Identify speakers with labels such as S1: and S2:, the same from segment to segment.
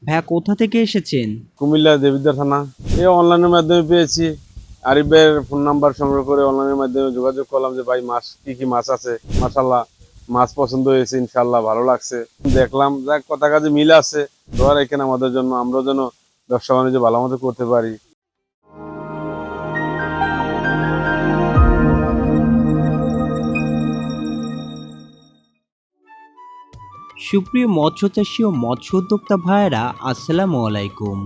S1: ভাইয়া কোথা থেকে এসেছেন?
S2: কুমিল্লা দেবিদ্বার থানা। এই অনলাইনের মাধ্যমে পেয়েছি। আরিফ ভাইয়ের ফোন নাম্বার সংগ্রহ করে অনলাইনের মাধ্যমে যোগাযোগ করলাম যে ভাই মাছ কি মাছ আছে। মাশাল্লাহ মাছ পছন্দ হয়েছে, ইনশাল্লাহ ভালো লাগছে। দেখলাম যাক কথা কাজে মিল আছে। দোয়া রাখেন আমাদের জন্য, আমরা যেন ব্যবসা বাণিজ্য ভালো মতো করতে পারি।
S1: সুপ্রিয় মৎস্যচাষী ও মৎস্য উদ্যোক্তা ভাইয়েরা, আসসালামু আলাইকুম।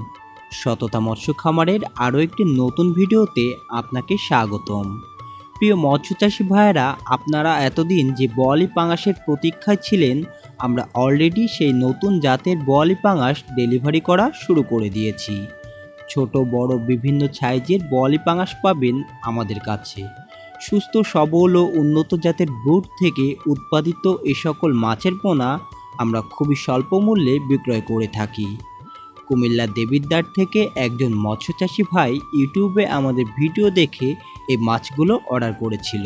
S1: সততা মৎস্য খামারের আরও একটি নতুন ভিডিওতে আপনাকে স্বাগতম। প্রিয় মৎস্যচাষী ভাইয়েরা, আপনারা এতদিন যে বোয়ালি পাঙাশের প্রতীক্ষায় ছিলেন, আমরা অলরেডি সেই নতুন জাতের বোয়ালি পাঙাশ ডেলিভারি করা শুরু করে দিয়েছি। ছোট বড় বিভিন্ন সাইজের বোয়ালি পাঙাশ পাবেন আমাদের কাছে। সুস্থ সবল ও উন্নত জাতের ব্রুড থেকে উৎপাদিত এ সকল মাছের পোনা আমরা খুবই স্বল্প মূল্যে বিক্রয় করে থাকি। কুমিল্লা দেবিদ্বার থেকে একজন মৎস্যচাষী ভাই ইউটিউবে আমাদের ভিডিও দেখে এই মাছগুলো অর্ডার করেছিল।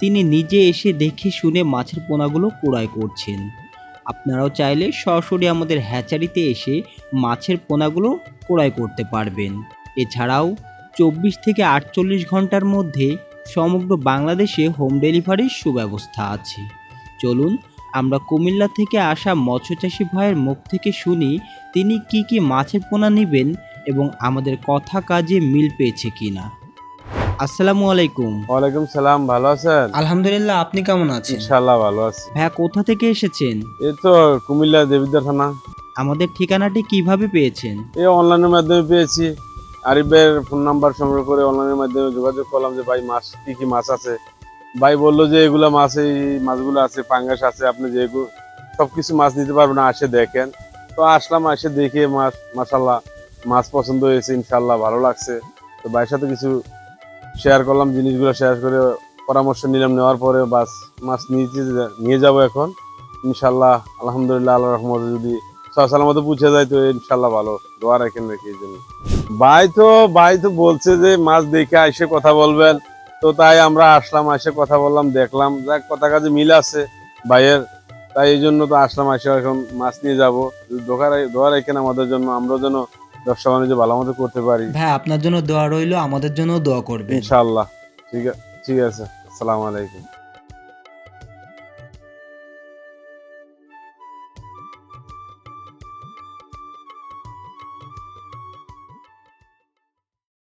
S1: তিনি নিজে এসে দেখে শুনে মাছের পোনাগুলো ক্রয় করছেন। আপনারাও চাইলে সরাসরি আমাদের হ্যাচারিতে এসে মাছের পোনাগুলো ক্রয় করতে পারবেন। এছাড়াও 24 থেকে 48 ঘন্টার মধ্যে সমগ্র বাংলাদেশে হোম ডেলিভারির সুব্যবস্থা আছে। চলুন আমরা কুমিল্লা থেকে আসা মৎস্যচাষী ভাইয়ের মুখ থেকে শুনি তিনি কি মাছের পোনা নেবেন এবং আমাদের কথা কাজে মিল পেয়েছে কিনা। আসসালামু আলাইকুম।
S2: ওয়ালাইকুম সালাম, ভালো আছেন?
S1: আলহামদুলিল্লাহ, আপনি কেমন আছেন?
S2: ইনশাল্লাহ ভালো আছি।
S1: ভাইয়া কোথা থেকে এসেছেন?
S2: এই তো কুমিল্লা দেবিদ্বার থানা।
S1: আমাদের ঠিকানাটি কিভাবে পেয়েছেন?
S2: এই অনলাইনের মাধ্যমে পেয়েছি। আরিফ ভাইয়ের ফোন নাম্বার সংগ্রহ করে অনলাইনের মাধ্যমে যোগাযোগ করলাম যে ভাই মাছ কি মাছ আছে। ভাই বললো যে এগুলা মাছ, এই মাছগুলো আছে, পাঙ্গাস আছে, আপনি যেগুলো সবকিছু মাছ নিতে পারবেন না, আসে দেখেন। তো আসলাম, এসে দেখে মাছ মাশাল্লাহ মাছ পছন্দ হয়েছে, ইনশাল্লাহ ভালো লাগছে। তো ভাইয়ের সাথে কিছু শেয়ার করলাম, জিনিসগুলো শেয়ার করে পরামর্শ নিলাম। নেওয়ার পরে বাস মাছ নিয়ে যাব এখন ইনশাল্লাহ। আলহামদুলিল্লাহ, আল্লাহ রহমতে যদি সালামতে পৌঁছে যায় তো ইনশাল্লাহ ভালো। দোয়া রাখেন নাকি এই জন্য। ভাই তো বলছে যে মাছ দেখে এসে কথা বলবেন। তো তাই আমরা আসলাম, এসে কথা বললাম, দেখলাম যাক কথা কাজে মিল আছে ভাইয়ের। তাই এই জন্য তো আসলাম, এসে এখন মাছ নিয়ে যাবো। দোয়া রাখেন আমাদের জন্য, আমরা যেন ব্যবসা বাণিজ্য ভালো মতো করতে পারি।
S1: ভাই আপনার জন্য দোয়া রইল, আমাদের জন্য দোয়া করবেন
S2: ইনশাআল্লাহ। ঠিক আছে, আসসালামু আলাইকুম।